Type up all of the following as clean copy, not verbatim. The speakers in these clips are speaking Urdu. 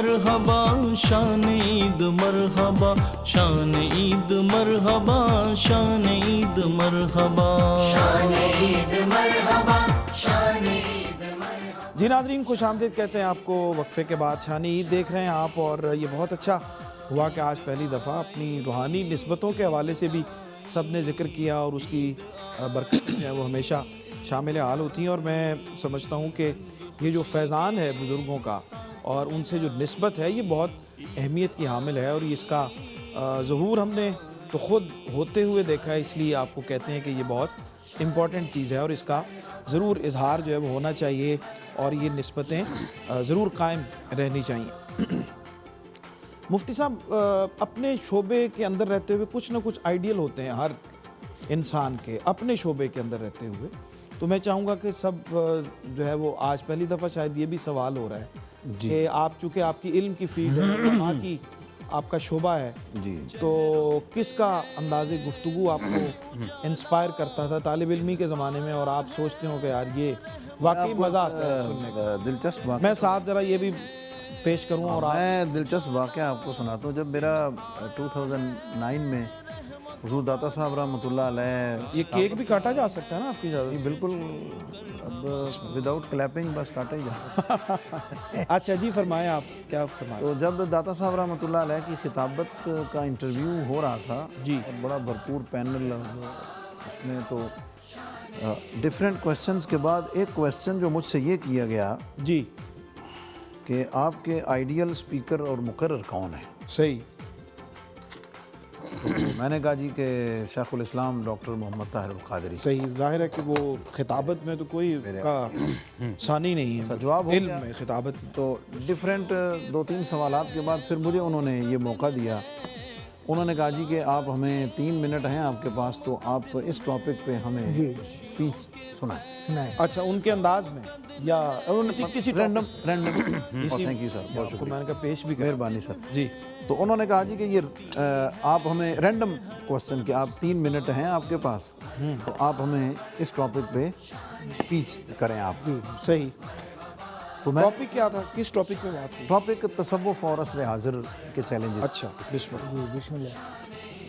مرحبا شان عید مرحبا شان عید مرحبا شان عید مرحبا شان عید مرحبا شان عید مرحبا۔ جی ناظرین، خوش آمدید کہتے ہیں آپ کو وقفے کے بعد شان عید دیکھ رہے ہیں آپ، اور یہ بہت اچھا ہوا کہ آج پہلی دفعہ اپنی روحانی نسبتوں کے حوالے سے بھی سب نے ذکر کیا، اور اس کی برکت جو ہے وہ ہمیشہ شامل حال ہوتی ہیں، اور میں سمجھتا ہوں کہ یہ جو فیضان ہے بزرگوں کا اور ان سے جو نسبت ہے یہ بہت اہمیت کی حامل ہے، اور اس کا ظہور ہم نے تو خود ہوتے ہوئے دیکھا ہے، اس لیے آپ کو کہتے ہیں کہ یہ بہت امپورٹنٹ چیز ہے، اور اس کا ضرور اظہار جو ہے وہ ہونا چاہیے، اور یہ نسبتیں ضرور قائم رہنی چاہیے۔ مفتی صاحب، اپنے شعبے کے اندر رہتے ہوئے کچھ نہ کچھ آئیڈیل ہوتے ہیں ہر انسان کے، اپنے شعبے کے اندر رہتے ہوئے، تو میں چاہوں گا کہ سب جو ہے وہ آج پہلی دفعہ شاید یہ بھی سوال ہو رہا ہے کہ آپ چونکہ آپ کی علم کی فیلڈ ہے، علماء کی آپ کا شعبہ ہے، تو کس کا انداز گفتگو آپ کو انسپائر کرتا تھا طالب علمی کے زمانے میں، اور آپ سوچتے ہو کہ یار یہ واقعی مزہ آتا ہے سننے کا؟ دلچسپ واقعہ میں ساتھ ذرا یہ بھی پیش کروں، اور میں دلچسپ واقعہ آپ کو سناتا ہوں۔ جب میرا 2009 میں حضور داتا صاحب رحمۃ اللہ علیہ، یہ کیک بھی کاٹا جا سکتا ہے نا آپ کی اجازت سے؟ بالکل، اب وداؤٹ کلیپنگ بس کاٹا ہی جاتا ہے۔ اچھا جی، فرمائیں آپ کیا فرمائیں۔ تو جب داتا صاحب رحمۃ اللہ علیہ کی خطابت کا انٹرویو ہو رہا تھا جی، اور بڑا بھرپور پینل، اس میں تو ڈفرینٹ کویسچنز کے بعد ایک کویسچن جو مجھ سے یہ کیا گیا جی کہ آپ کے آئیڈیل اسپیکر اور مقرر کون ہیں؟ صحیح۔ تو میں نے کہا جی کہ شیخ الاسلام ڈاکٹر محمد طاہر القادری۔ صحیح، ظاہر ہے کہ وہ خطابت میں تو کوئی کا ثانی نہیں ہے، جواب ہو علم گیا۔ میں خطابت میں۔ تو ڈفرینٹ 2-3 سوالات کے بعد پھر مجھے انہوں نے یہ موقع دیا، انہوں نے کہا جی کہ آپ ہمیں 3 منٹ ہیں آپ کے پاس، تو آپ اس ٹاپک پہ ہمیں اسپیچ سنائیں۔ اچھا، ان کے انداز میں یا کسی رینڈم تھینک یو سر، بہت شکریہ، میں نے کہا پیش بھی کر۔ مہربانی سر جی، تو انہوں نے کہا جی کہ یہ آپ ہمیں رینڈم کوسچن کہ آپ 3 منٹ ہیں آپ کے پاس، تو آپ ہمیں اس ٹاپک پہ اسپیچ کریں آپ۔ صحیح۔ تو میں ٹاپک کیا تھا؟ کس ٹاپک پہ بات کی؟ ٹاپک تصوف اور عصر حاضر کے چیلنجز۔ اچھا، بسم اللہ۔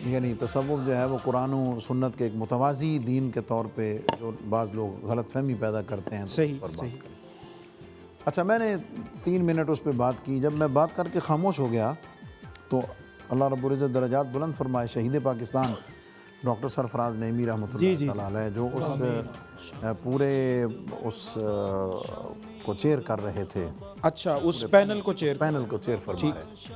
یعنی تصوف جو ہے وہ قرآن و سنت کے ایک متوازی دین کے طور پہ جو بعض لوگ غلط فہمی پیدا کرتے ہیں، صحیح صحیح۔ اچھا، میں نے 3 منٹ اس پہ بات کی۔ جب میں بات کر کے خاموش ہو گیا تو اللہ رب العزت درجات بلند فرمائے، شہید پاکستان ڈاکٹر سرفراز نعیمی رحمۃ اللہ تعالیٰ علیہ، جو اس پورے اس کو چیئر کر رہے تھے، اچھا، اس پینل کو چیئر فرما رہے،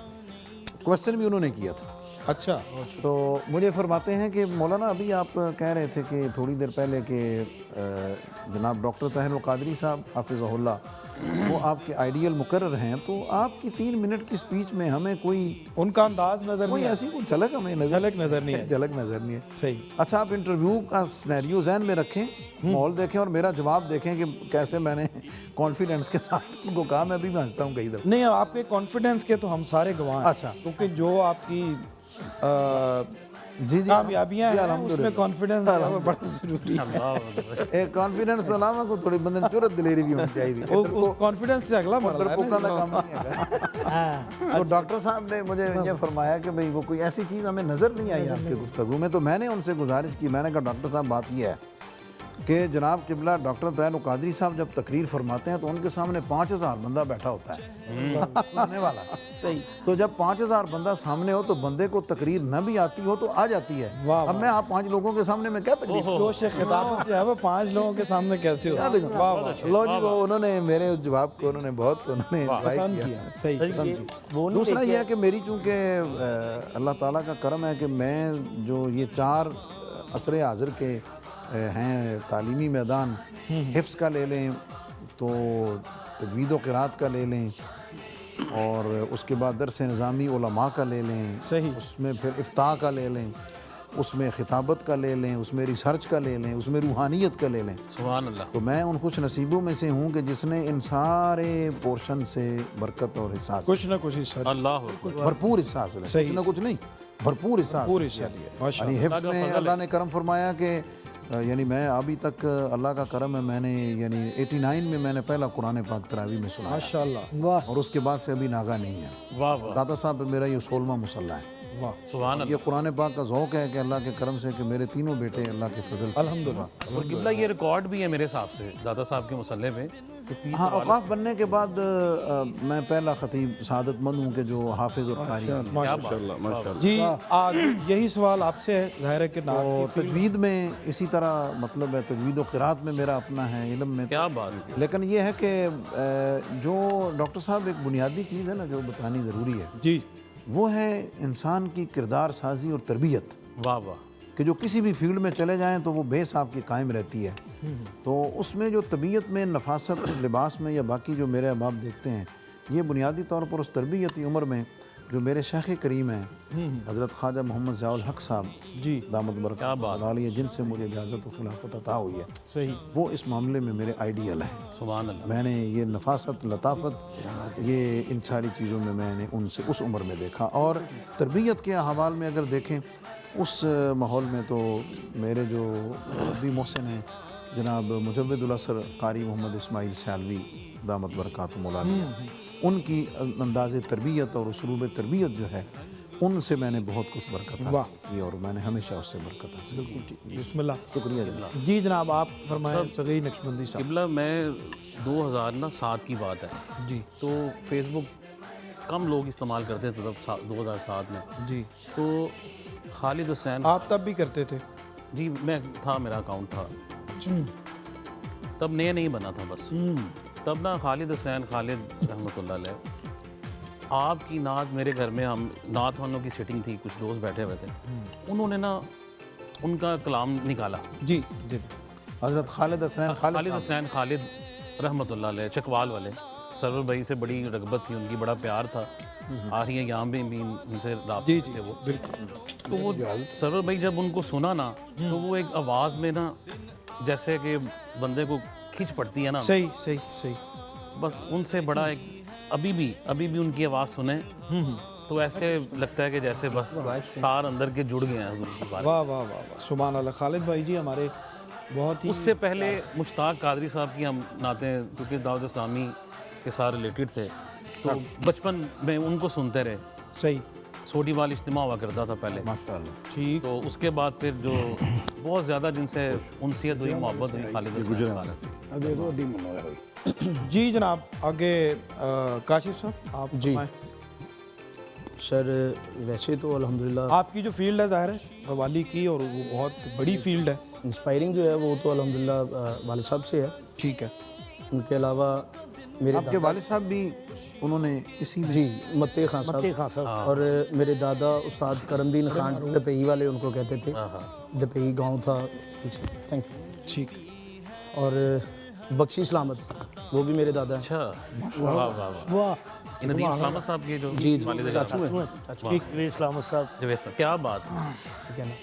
کویسچن بھی انہوں نے کیا تھا۔ اچھا، تو مجھے فرماتے ہیں کہ مولانا ابھی آپ کہہ رہے تھے کہ تھوڑی دیر پہلے کہ جناب ڈاکٹر طاہر القادری صاحب حافظہ اللہ وہ آپ کے آئیڈیل مقرر ہیں، تو آپ کی 3 منٹ کی سپیچ میں ہمیں کوئی ان کا انداز نظر کوئی نہیں، ایسی کوئی جھلک ہمیں جھلک نظر نہیں ہے۔ جھلک نظر نہیں ہے۔ صحیح۔ اچھا، آپ انٹرویو کا سینیریو ذہن میں رکھیں، ماحول دیکھیں، اور میرا جواب دیکھیں کہ کیسے میں نے کانفیڈنس کے ساتھ ان کو کہا۔ میں بھی ہنستا ہوں کئی دفعہ۔ نہیں، آپ کے کانفیڈنس کے تو ہم سارے گواہ ہیں۔ اچھا، کیونکہ جو آپ کی جی کامیابیاں ہیں اس میں کانفیڈنس بڑا ضروری ہے۔ ایک کانفیڈنس تو علاوہ کو تھوڑی بندے جرت دلیری بھی ہونی چاہیے۔ اس کانفیڈنس سے اگلا مرحلہ ہے تو ڈاکٹر صاحب نے مجھے یہ فرمایا کہ بھئی وہ کوئی ایسی چیز ہمیں نظر نہیں آئی آپ کے گفتگو میں، تو میں نے ان سے گزارش کی، میں نے کہا ڈاکٹر صاحب بات یہ ہے کہ جناب قبلہ ڈاکٹر طاہر القادری صاحب جب تقریر فرماتے ہیں تو ان کے سامنے 5000 بندہ بیٹھا ہوتا ہے سننے والا۔ صحیح۔ تو جب 5000 بندہ سامنے ہو تو بندے کو تقریر نہ بھی آتی ہو تو آ جاتی ہے۔ اب میں آپ 5 لوگوں کے سامنے میں کیا تقریر؟ جوش خطابت جو ہے وہ 5 لوگوں کے سامنے کیسے ہو؟ لو جی، وہ انہوں نے میرے جواب کو انہوں نے بہت پسند کیا۔ صحیح۔ دوسرا یہ ہے کہ میری چونکہ اللہ تعالیٰ کا کرم ہے کہ میں جو یہ 4 عصر حاضر کے ہیں تعلیمی میدان، حفظ کا لے لیں تو تجوید و قرات کا لے لیں، اور اس کے بعد درس نظامی علماء کا لے لیں، صحیح، اس میں پھر افتاء کا لے لیں، اس میں خطابت کا لے لیں، اس میں ریسرچ کا لے لیں، اس میں روحانیت کا لے لیں، سبحان اللہ۔ تو میں ان خوش نصیبوں میں سے ہوں کہ جس نے ان سارے پورشن سے برکت اور حصہ کچھ نہ کچھ حصہ، اللہ بھرپور حصہ حاصل ہے، کچھ نہ کچھ نہیں، بھرپور حصہ حاصل ہے۔ پوری شادی ہے، ماشاء یعنی حفظ میں اللہ نے کرم فرمایا کہ یعنی میں ابھی تک اللہ کا کرم ہے، میں نے یعنی 89 میں میں نے پہلا قرآن پاک تراویح میں سنا ماشاء اللہ، واہ اور اس کے بعد سے ابھی ناگا نہیں ہے۔ واہ واہ دادا صاحب پہ میرا یہ 16واں مصلی ہے۔ واہ، سبحان اللہ۔ یہ قرآن پاک کا ذوق ہے کہ اللہ کے کرم سے کہ میرے تینوں بیٹے اللہ کے فضل سے الحمدللہ۔ اور قبلہ یہ ریکارڈ بھی ہے میرے حساب سے دادا صاحب کے مصلی پہ کہ 3 ہاں، اوقاف بننے کے بعد میں پہلا خطیب سعادت مند ہوں کہ جو حافظ اور قاری ہے۔ ماشاءاللہ۔ جی آج یہی سوال آپ سے ہے، ظاہر ہے کہ نعت اور تجوید میں اسی طرح مطلب ہے، تجوید و قرات میں میرا اپنا ہے، علم میں کیا بات ہے۔ لیکن یہ ہے کہ جو ڈاکٹر صاحب ایک بنیادی چیز ہے نا جو بتانی ضروری ہے، جی وہ ہے انسان کی کردار سازی اور تربیت، واہ واہ، کہ جو کسی بھی فیلڈ میں چلے جائیں تو وہ بیس آپ کی قائم رہتی ہے۔ تو اس میں جو طبیعت میں نفاست لباس میں یا باقی جو میرے احباب دیکھتے ہیں، یہ بنیادی طور پر اس تربیتی عمر میں جو میرے شیخ کریم ہیں حضرت خواجہ محمد ضیاء الحق صاحب جی دامت برکات عالیہ، جن سے مجھے اجازت و خلافت عطا ہوئی ہے، صحیح، وہ اس معاملے میں میرے آئیڈیل ہیں۔ سبحان اللہ۔ میں نے یہ نفاست، لطافت، یہ ان ساری چیزوں میں میں نے ان سے اس عمر میں دیکھا۔ اور تربیت کے احوال میں اگر دیکھیں اس ماحول میں تو میرے جو بھی محسن ہیں جناب مجود الاثر قاری محمد اسماعیل سیالوی دامت برکات عالیہ، ان کی انداز تربیت اور اسلوب تربیت جو ہے ان سے میں نے بہت کچھ برکت حاصل کی اور میں نے ہمیشہ اس سے برکت حاصل کی۔ بسم اللہ۔ شکریہ جناب۔ جی جناب آپ فرمائیں صغیر نقشبندی صاحب۔ قبلہ میں 2007 کی بات ہے، جی تو فیس بک کم لوگ استعمال کرتے تھے تب 2007 میں، جی، تو خالد حسین، آپ تب بھی کرتے تھے؟ جی میں تھا، میرا اکاؤنٹ تھا تب، نیا نہیں بنا تھا بس تب نا۔ خالد حسین خالد رحمۃ اللہ علیہ، آپ کی نعت میرے گھر میں، ہم نعت والوں کی سیٹنگ تھی، کچھ دوست بیٹھے ہوئے تھے، انہوں نے نا ان کا کلام نکالا، جی جی، حضرت خالد حسین خالد حسین خالد رحمۃ اللہ علیہ چکوال والے، سرور بھائی سے بڑی رغبت تھی ان کی، بڑا پیار تھا، آ رہی ہیں یہاں بھی ان سے رابطے تھے وہ، تو وہ سرور بھائی جب ان کو سنا نا تو وہ ایک آواز میں نا جیسے کہ بندے کو کھینچ پڑتی ہے نا، صحیح صحیح صحیح، بس ان سے بڑا ایک ابھی بھی ان کی آواز سنیں تو ایسے لگتا ہے کہ جیسے بس تار اندر کے جڑ گئے ہیں حضور کی بات۔ واہ واہ واہ واہ، سبحان اللہ۔ خالد بھائی جی ہمارے بہت ہی، اس سے پہلے مشتاق قادری صاحب کی ہم نعتیں کیونکہ دعوت اسلامی کے ساتھ ریلیٹڈ تھے تو بچپن میں ان کو سنتے رہے، صحیح، چھوٹی وال اجتماع ہوا کرتا تھا پہلے، ماشاءاللہ۔ ٹھیک، تو اس کے بعد پھر جو بہت زیادہ جن سے انسیت ہوئی، محبت ہوئی خالد حسین خالد سے۔ جی جناب آگے کاشف صاحب آپ جی فرمائیں۔ سر ویسے تو الحمدللہ آپ کی جو فیلڈ ہے ظاہر ہے قوالی کی، اور وہ بہت بڑی فیلڈ ہے۔ انسپائرنگ جو ہے وہ تو الحمدللہ والد صاحب سے ہے، ٹھیک ہے، ان کے علاوہ میرے آپ کے والد صاحب بھی انہوں نے اسی میں، جی متے خان صاحب، اور میرے دادا استاد کرم دین خان ڈپہی والے ان کو کہتے تھے، ڈپہی گاؤں تھا پیچھے، تھینک یو، ٹھیک، اور بخشی سلامت وہ بھی میرے دادا ہیں، اچھا، واہ واہ واہ، واہ، ندیم اسلامت صاحب کے جو جی والد چاچو ہیں، ٹھیک ہے اسلامت صاحب، جویس صاحب، کیا بات ہے، کیا نا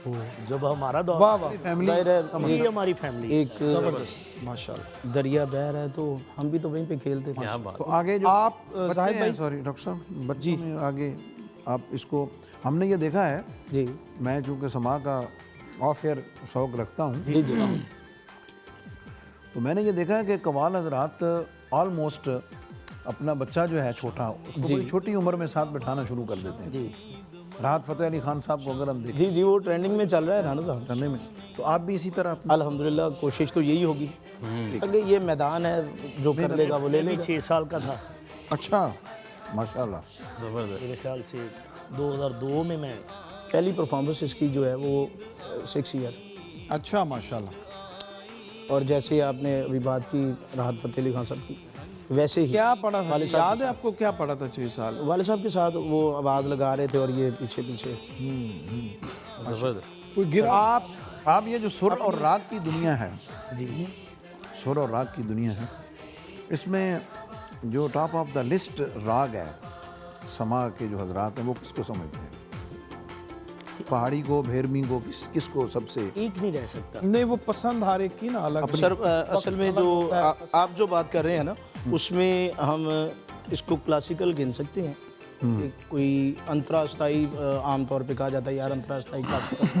وہ جب ہمارا دور واہ واہ، ظاہر ہے یہ ہماری فیملی ایک زبردست، ماشاء اللہ۔ دریا بہ رہا ہے تو ہم بھی تو وہیں پہ کھیلتے تھے۔ کیا بات، تو آگے جو آپ زاہد بھائی، سوری ڈاکٹر صاحب، بچوں میں آگے آپ اس کو، ہم نے یہ دیکھا ہے، جی میں چونکہ سما کا آف ایئر شوق رکھتا ہوں، جی جی تو میں نے یہ دیکھا ہے کہ قوال حضرات آلموسٹ اپنا بچہ جو ہے چھوٹا، اس کو بڑی چھوٹی عمر میں ساتھ بٹھانا شروع کر دیتے ہیں۔ جی راحت فتح علی خان صاحب کو اگر ہم دیکھیں جی جی وہ ٹرینڈنگ میں چل رہا ہے رانا صاحب، کرنے میں، تو آپ بھی اسی طرح اپنا الحمدللہ کوشش تو یہی ہوگی، اگر یہ میدان ہے جو کر لے گا وہ لے لے گا۔ 6 سال کا تھا اچھا، ماشاءاللہ، زبردست، میرے خیال سے 2002 میں پہلی پرفارمنس اس کی جو ہے وہ 6 ایئر، اچھا ماشاء اللہ۔ اور جیسے آپ نے ابھی بات کی راحت فتح علی خان صاحب کی، ویسے ہی کیا پڑھا تھا، یاد ہے آپ کو کیا پڑھا تھا 6 سال؟ والد صاحب کے ساتھ وہ آواز لگا رہے تھے اور یہ پیچھے پیچھے، زبردست، کوئی گر آپ یہ جو سر اور راگ کی دنیا ہے، جی سر اور راگ کی دنیا ہے، اس میں جو ٹاپ آف دا لسٹ راگ ہے سما کے جو حضرات ہیں وہ کس کو سمجھتے ہیں؟ پہاڑی کو، بھیرمی کو، کس کو سب سے؟ ایک نہیں رہ سکتا، نہیں وہ پسند ہر ایک کی نا الگ، سر اصل میں جو آپ جو بات کر رہے ہیں نا اس میں ہم اس کو کلاسیکل گن سکتے ہیں، کوئی انترا استائی عام طور پہ کہا جاتا ہے یار انترا استائی کلاسیکل،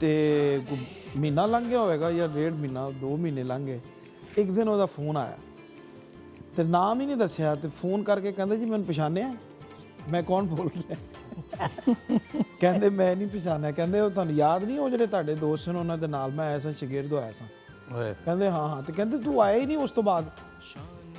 ਤੇ ਮਹੀਨਾ ਲੰਘ ਗਿਆ ਹੋਵੇਗਾ ਜਾਂ 1.5 ਮਹੀਨਾ 2 ਮਹੀਨੇ ਲੰਘ ਗਏ। ਇੱਕ ਦਿਨ ਉਹਦਾ ਫੋਨ ਆਇਆ ਤੇ ਨਾਮ ਹੀ ਨਹੀਂ ਦੱਸਿਆ, ਤੇ ਫੋਨ ਕਰਕੇ ਕਹਿੰਦੇ ਜੀ ਮੈਨੂੰ ਪਛਾਣਿਆ? ਮੈਂ ਕੌਣ ਬੋਲ ਰਿਹਾ? ਕਹਿੰਦੇ ਮੈਂ ਨਹੀਂ ਪਛਾਣਿਆ। ਕਹਿੰਦੇ ਉਹ ਤੁਹਾਨੂੰ ਯਾਦ ਨਹੀਂ, ਉਹ ਜਿਹੜੇ ਤੁਹਾਡੇ ਦੋਸਤ ਸਨ ਉਹਨਾਂ ਦੇ ਨਾਲ ਮੈਂ ਆਇਆ ਸਾਂ, ਸ਼ਾਗਿਰਦ ਹੋਇਆ ਸਾਂ। ਕਹਿੰਦੇ ਹਾਂ ਹਾਂ। ਤੇ ਕਹਿੰਦੇ ਤੂੰ ਆਇਆ ਹੀ ਨਹੀਂ ਉਸ ਤੋਂ ਬਾਅਦ।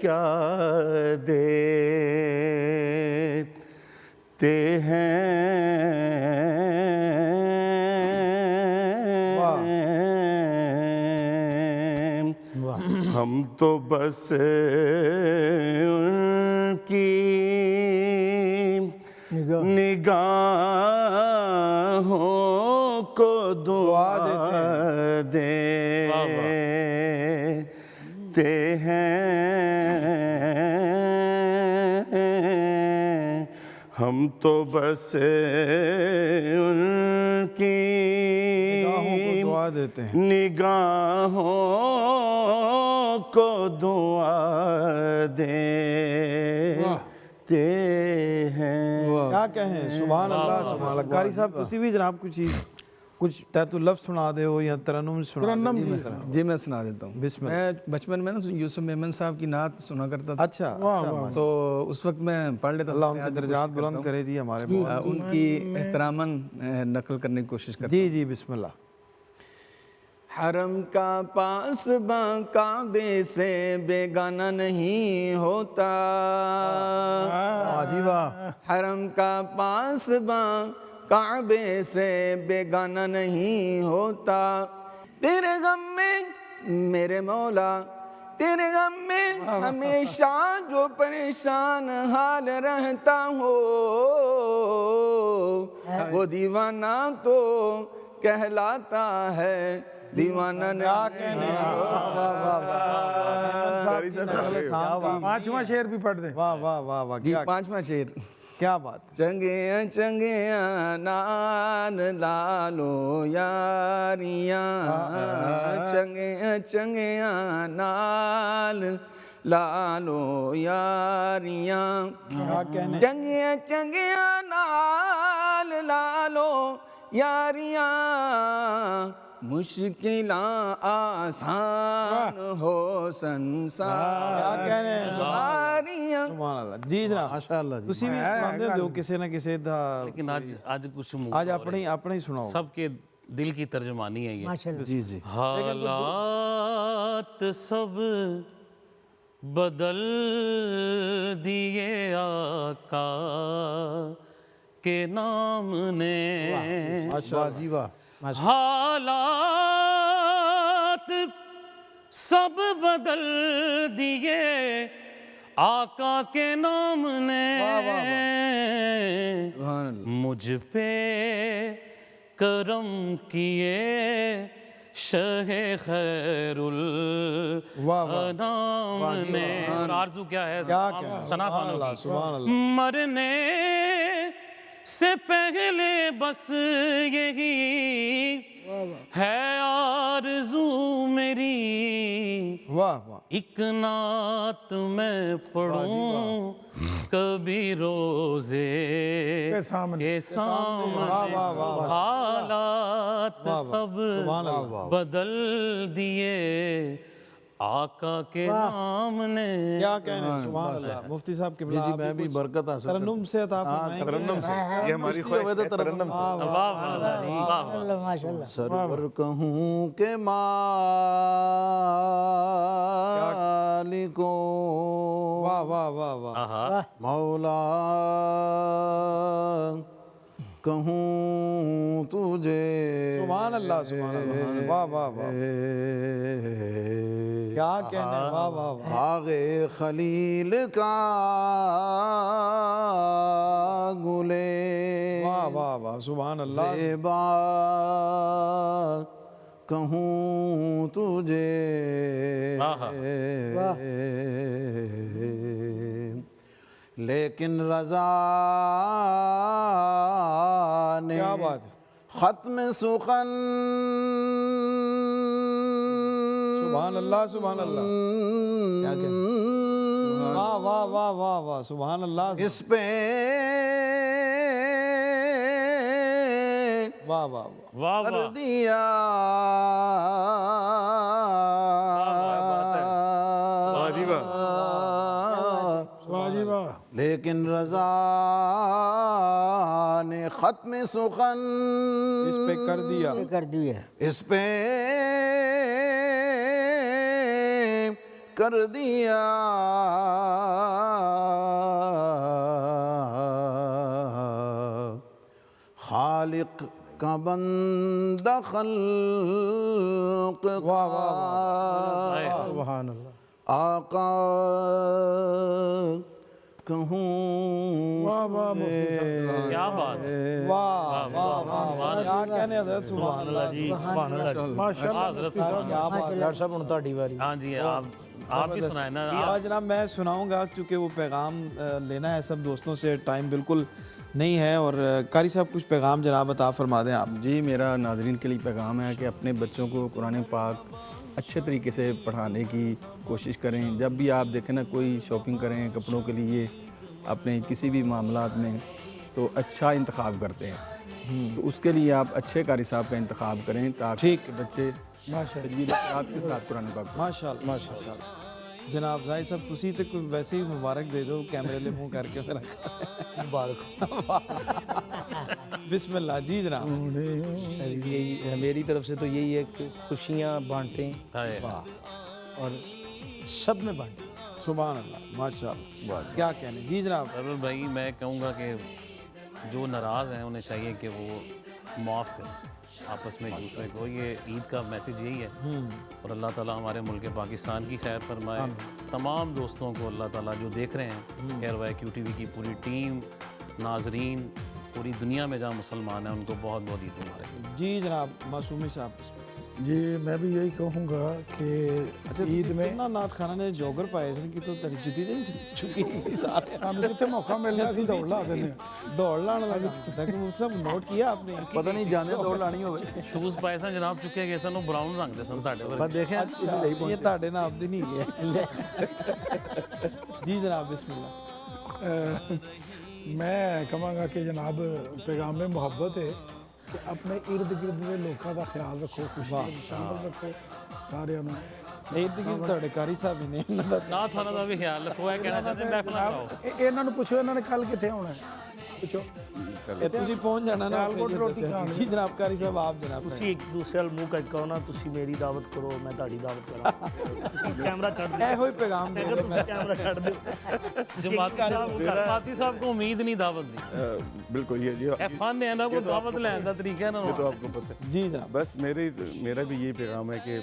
کیا دیتے ہیں ہم تو بس ان کی نگاہوں کو دعا دیتے ہیں ہم تو بس ان کی دعا دیتے ہیں نگاہوں کو دعا دیتے ہیں. کیا کہیں, سبحان اللہ سبحان اللہ. قاری صاحب تسی بھی جناب کچھ تحت لفظ سنا دے ہو یا ترنم سنا دے. جی میں سنا دیتا ہوں. بسم میں بچپن میں نا یوسف میمن صاحب کی نعت سنا کرتا تھا. اچھا تو اس وقت میں پڑھ لیتا اللہ ان کے درجات بلند کرے جی ہمارے. ان کی احتراماً نقل کرنے کی کوشش کرتا. جی جی بسم اللہ. حرم کا پاسباں کعبے سے بیگانہ نہیں ہوتا. جی واہ. حرم کا پاسباں کعبے سے بیگانہ نہیں ہوتا. تیرے غم میں میرے مولا تیرے غم میں ہمیشہ جو پریشان حال رہتا ہو وہ دیوانہ تو کہلاتا ہے. دیوانہ پانچواں شعر بھی پڑھ دیں. واہ واہ واہ واہ. پانچواں شعر. کیا بات. چنگیاں چنگیاں نال لالو یاریاں چنگیاں چنگیاں نال لالو یاریاں چنگیاں چنگیاں نال لالو یاریاں مشکلاں آسان ہو سنسار. کیا کہنے ہیں. سواریاں. سبحان اللہ. جی جناب ماشاءاللہ جی. تسی بھی سنا دے ہو کسی نہ کسی دا. لیکن آج کچھ آج اپنے ہی سناؤ. سب کے دل کی ترجمانی ہے یہ. جی جی. حالات سب بدل دیے آقا کے نام نے. واہ جی واہ. حالات سب بدل دیے آقا کے نام نے. مجھ پہ کرم کیے شہ خیر الانام نے. اور آرزو کیا ہے ثنا خانوں کی. مرنے سے پہلے بس یہی ہے آرزو میری. واہ واہ. ایک نعت میں پڑھوں کبھی روزے کے سامنے. حالات سب بدل دیے آقا کے نام نے. کیا کہنے ہیں. سبحان اللہ. مفتی صاحب کی جی جی میں بھی برکت حاصل کرتا ترنم سے عطا فرمائیں. ترنم سے یہ ہماری خواہش ہے. ترنم سے. ماشاءاللہ. سرور کہوں کہ مالکو واہ واہ واہ واہ. مولا کہوں تجھے. سبحان اللہ سبحان اللہ. واہ واہ واہ. کیا کہنے. واہ واہ واہ. باغ خلیل کا گلے. واہ واہ واہ. سبحان اللہ. زیبا کہوں تجھے. لیکن رضا نے کیا بات ہے. ختم سخن. سبحان اللہ سبحان اللہ. واہ واہ واہ واہ واہ. سبحان اللہ. اس پہ واہ واہ واہ کر واہ. دیا لیکن رضا نے ختم سخن اس پہ کر دیا. کر دیا. اس پہ کر دیا خالق کا بندہ خلق کا سبحان اللہ آقا کہوں کیا بات ہے، واہ واہ واہ کیا کہنے حضرت سبحان اللہ جی سبحان اللہ ماشاءاللہ حضرت سبحان کیا بات ہے۔ ڈاکٹر صاحب ہن تہاڈی واری ہاں جی آپ بھی سنائیں نا آج جناب میں سناؤں گا کیونکہ وہ پیغام لینا ہے سب دوستوں سے، ٹائم بالکل نہیں ہے، اور قاری صاحب کچھ پیغام جناب عطا فرما دیں آپ۔ جی میرا ناظرین کے لیے پیغام ہے کہ اپنے بچوں کو قرآن پاک اچھے طریقے سے پڑھانے کی کوشش کریں۔ جب بھی آپ دیکھیں نا کوئی شاپنگ کریں کپڑوں کے لیے اپنے کسی بھی معاملات میں تو اچھا انتخاب کرتے ہیں، تو اس کے لیے آپ اچھے قاری صاحب کا انتخاب کریں تاکہ بچے تجوید قرآن کے ساتھ قرآن پاک ماشاء اللہ ماشاء اللہ۔ جناب ظاہر صاحب تسی تو کوئی ویسے ہی مبارک دے دو کیمرے لے منہ کر کے میرا مبارک بسم اللہ۔ جی جناب یہی میری طرف سے تو یہی ہے کہ خوشیاں بانٹیں ہائے۔ اور سب میں بانٹیں۔ سبحان اللہ ماشاء اللہ، کیا کہنے۔ جی جناب سرور بھائی میں کہوں گا کہ جو ناراض ہیں انہیں چاہیے کہ وہ معاف کریں آپس میں ایک دوسرے کو، یہ عید کا میسیج یہی ہے، اور اللہ تعالیٰ ہمارے ملک پاکستان کی خیر فرمائے، تمام دوستوں کو اللہ تعالیٰ جو دیکھ رہے ہیں خیر وائی کیو ٹی وی کی پوری ٹیم، ناظرین پوری دنیا میں جہاں مسلمان ہیں ان کو بہت بہت عید مبارک۔ جی جناب معصومی صاحب۔ جی میں بھی یہی کہوں گا کہ عید میں نات خانہ نے جوگر پائے کی تو تری جتی دن چکی سارے ہم کتنے موقع مل رہا سی دوڑ لا دینے دوڑ لانے لگا تاکہ وہ سب نوٹ کیا آپ نے۔ پتہ نہیں جانے دوڑ لانی ہوئے شوز پائے سن جناب چکے گئے سن وہ براؤن رنگ دے سن تاڑے بس دیکھیں یہ تاڑے نا اب نہیں گیا۔ جی جناب بسم اللہ۔ میں کہاں گا کہ جناب پیغام محبت ہے کہ اپنے ارد گرد کے لوگوں کا خیال رکھو، خوشیاں شامل رکھو سارے انہوں ارد گرد تھوڑے قاری صاحب ہی نے نا تھانا دا بھی خیال رکھو، ہے کہنا چاہتے ہیں محفل کراؤ۔ انہوں نے پوچھو انہوں نے کل کتنے ہونا ہے، پوچھو تسی پہنچ جانا نا۔ جی جناب قاری صاحب آپ جناب تسی ایک دوسرے ال منہ کٹ کرو نا، تسی میری دعوت کرو میں تہاڈی دعوت کراں، تسی کیمرہ چھڈ دو، اے ہوئی پیغام دے تسی کیمرہ چھڈ دو۔ جماعتی صاحب کو امید نہیں دعوت دی، بالکل یہ اے فن ہے نا، کوئی دعوت لین دا طریقہ ہے نا۔ یہ تو آپ کو پتہ ہے۔ جی جناب بس میرا بھی یہی پیغام ہے کہ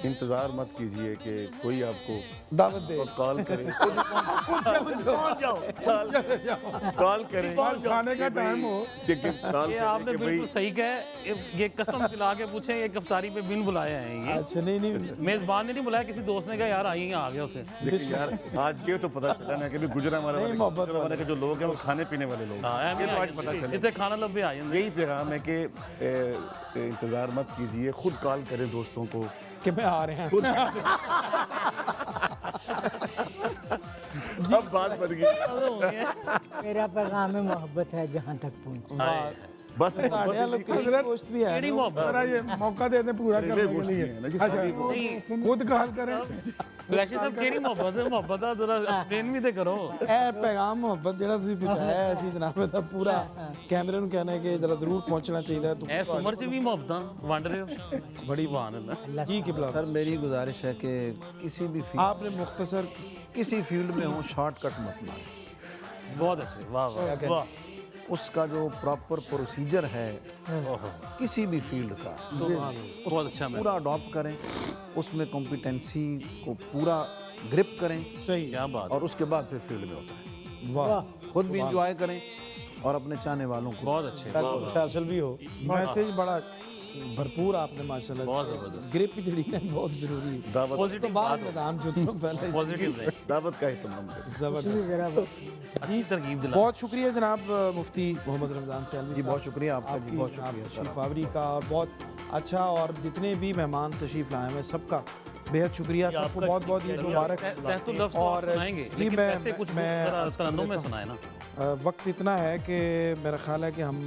انتظار مت کیجئے کہ کوئی آپ کو دعوت دے، کال کرے، پہنچ جاؤ۔ کال کرے کھانے کا ٹائم ہو۔ یہ آپ نے بالکل صحیح کہا، یہ قسم دلا کے پوچھیں ایک افطاری پہ بن بلایا ہے یہ اچھا نہیں میزبان نے نہیں بلایا، کسی دوست نے کہا یار آئیے آ گئے ہوتے۔ لیکن یار آج یہ تو پتہ چلا نا کہ گجرانوالے کے جو لوگ ہیں وہ کھانے پینے والے لوگ ہیں، یہ تو آج پتہ چلا۔ جتنے کھانا لبے آ جاندے۔ یہی پیغام ہے کہ انتظار مت کیجئے، خود کال کریں دوستوں کو کہ میں آ رہے ہیں۔ اب بات بن گئی۔ میرا پیغام محبت ہے جہاں تک پہنچ۔ بس گوشت بھی ہے کیڑی محبت ذرا یہ موقع دے دیں پورا کرنے کے لیے، اچھا خود کال کریں۔ فلیشی صاحب کیڑی محبت ہے، محبت ہے ذرا ایکسپلین بھی تے کرو۔ اے پیغام محبت جڑا تسی پوچھا ہے ایسی جناب دا پورا کیمرے نوں کہنا ہے کہ ذرا ضرور پہنچنا چاہیے تو اے عمر چ بھی محبتاں ونڈ رہے ہو، بڑی سبحان اللہ۔ جی قبلہ سر میری گزارش ہے کہ کسی بھی آپ نے مختصر کسی فیلڈ میں ہوں شارٹ کٹ مت ماریں، بہت اچھے، واہ واہ واہ۔ اس کا جو پراپر پروسیجر ہے کسی بھی فیلڈ کا بہت اچھا پورا اڈاپٹ کریں، اس میں کمپیٹنسی کو پورا گرپ کریں، صحیح کیا بات، اور اس کے بعد پھر فیلڈ میں ہوتا ہے واہ خود بھی انجوائے کریں اور اپنے چاہنے والوں کو بہت اچھے، اچھا حاصل بھی ہو۔ میسج بڑا بھرپور آپ نے ماشاءاللہ، بہت زبردست، گرپ جڑی ہے بہت ضروری ہے۔ دعوت پازیٹیو بعد بات، میدان جو تھا پہلے پازیٹیو رہے، دعوت کا اہتمام کریں۔ زبردست۔ اچھی ترغیب دلا۔ بہت شکریہ جناب مفتی محمد رمضان سیالوی جی صاحب، بہت شکریہ آپ کا، جی بہت آپ شکریہ تشریف آوری کا، اور بہت اچھا، اور جتنے بھی مہمان تشریف لائے ہیں سب کا بہت شکریہ، سب کو بہت بہت عید مبارک۔ تحت اللفظ اور سنائیں گے، جی لیکن میں ایسے کچھ ترنم میں سنائے نا۔ وقت اتنا ہے کہ میرا خیال ہے کہ ہم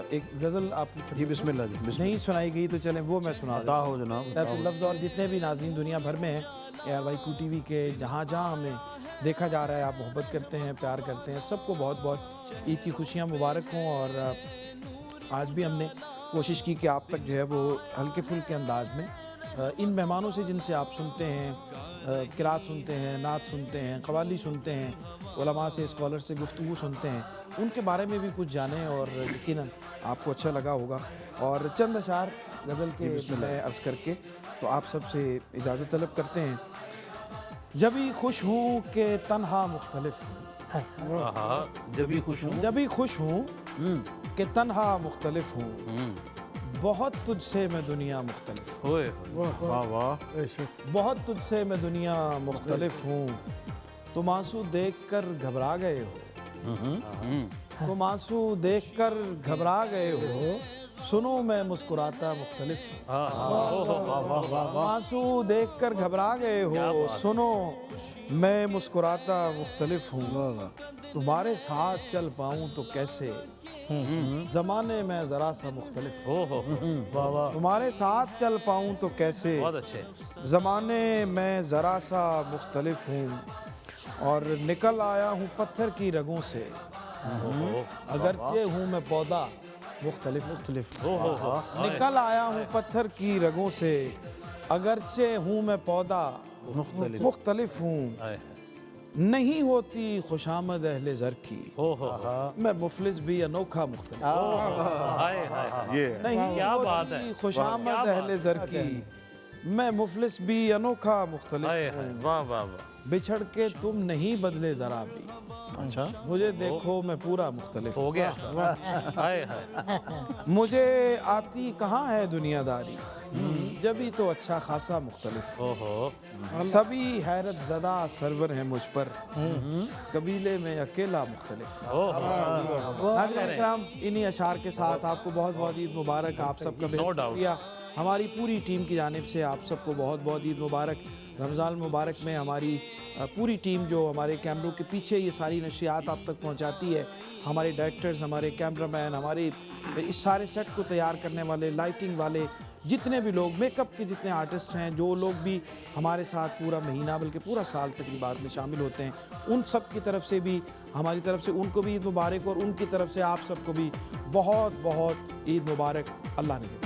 ایک غزل آپ جی بسم اللہ جی بسم نہیں سنائی گئی تو چلیں وہ میں سنا اللہ ہو جناب۔ تحت اللفظ، اور جتنے بھی ناظرین دنیا بھر میں ہیں AR وائی کیو ٹی وی کے، جہاں جہاں ہمیں دیکھا جا رہا ہے، آپ محبت کرتے ہیں، پیار کرتے ہیں، سب کو بہت بہت عید کی خوشیاں مبارک ہوں۔ اور آج بھی ہم نے کوشش کی کہ آپ تک جو ہے وہ ہلکے پھلکے انداز میں ان مہمانوں سے جن سے آپ سنتے ہیں قرات سنتے ہیں, نعت سنتے ہیں, قوالی سنتے ہیں, علماء سے, اسکالر سے گفتگو سنتے ہیں, ان کے بارے میں بھی کچھ جانیں اور یقیناً آپ کو اچھا لگا ہوگا. اور چند اشعار غزل کے میں عرض کر کے تو آپ سب سے اجازت طلب کرتے ہیں. جبھی خوش ہوں کہ تنہا مختلف ہوں, جبھی خوش ہوں, جبھی خوش ہوں کہ تنہا مختلف ہوں, بہت تجھ سے میں دنیا مختلف ہوں, ہوئے واہ واہ. بہت تجھ سے میں دنیا مختلف ہوں, تم آنسو دیکھ کر گھبرا گئے ہو, تم آنسو دیکھ کر گھبرا گئے ہو, سنو میں مسکراتا مختلف ہوں, آنسو دیکھ کر گھبرا گئے ہو, سنو میں مسکراتا مختلف ہوں, تمہارے ساتھ چل پاؤں تو کیسے, زمانے میں ذرا سا مختلف ہوں, تمہارے ساتھ چل پاؤں تو کیسے, بہت اچھے. زمانے میں ذرا سا مختلف ہوں, اور نکل آیا ہوں پتھر کی رگوں سے, اگرچہ ہوں میں پودا مختلف, نکل آیا ہوں پتھر کی رگوں سے, اگرچہ ہوں میں پودا مختلف ہوں, نہیں ہوتی خوشامد اہل زر کی, میں مفلس بھی انوکھا مختلف, نہیں ہوتی خوشامد اہل زر کی, میں مفلس بھی انوکھا مختلف ہوں, واہ واہ واہ, بچھڑ کے تم نہیں بدلے ذرا بھی, اچھا مجھے دیکھو میں پورا مختلف ہو گیا. مجھے آتی کہاں ہے دنیا داری, جبھی تو اچھا خاصا مختلف, سبھی حیرت زدہ سرور ہیں مجھ پر, قبیلے میں اکیلا مختلف. ناظرین اکرام, انہی اشعار کے ساتھ آپ کو بہت بہت عید مبارک. آپ سب کا بہت شکریہ, ہماری پوری ٹیم کی جانب سے آپ سب کو بہت بہت عید مبارک. رمضان مبارک میں ہماری پوری ٹیم جو ہمارے کیمروں کے پیچھے یہ ساری نشریات آپ تک پہنچاتی ہے, ہمارے ڈائریکٹرز, ہمارے کیمرہ مین, ہمارے اس سارے سیٹ کو تیار کرنے والے, لائٹنگ والے, جتنے بھی لوگ, میک اپ کے جتنے آرٹسٹ ہیں, جو لوگ بھی ہمارے ساتھ پورا مہینہ بلکہ پورا سال تقریبات میں شامل ہوتے ہیں, ان سب کی طرف سے بھی, ہماری طرف سے ان کو بھی عید مبارک, اور ان کی طرف سے آپ سب کو بھی بہت بہت عید مبارک. اللہ نے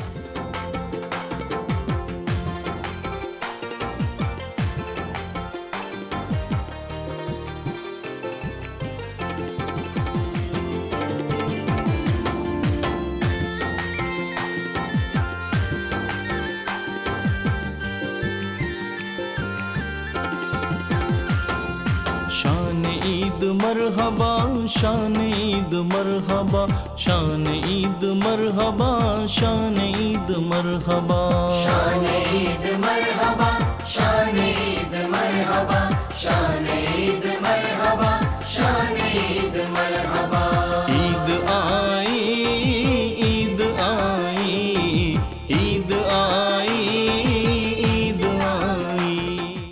شان عید مرحبا, شان عید مرحبا, شان عید مرحبا, شان عید مرحبا, شان عید مرحبا, شان عید مرحبا, شان عید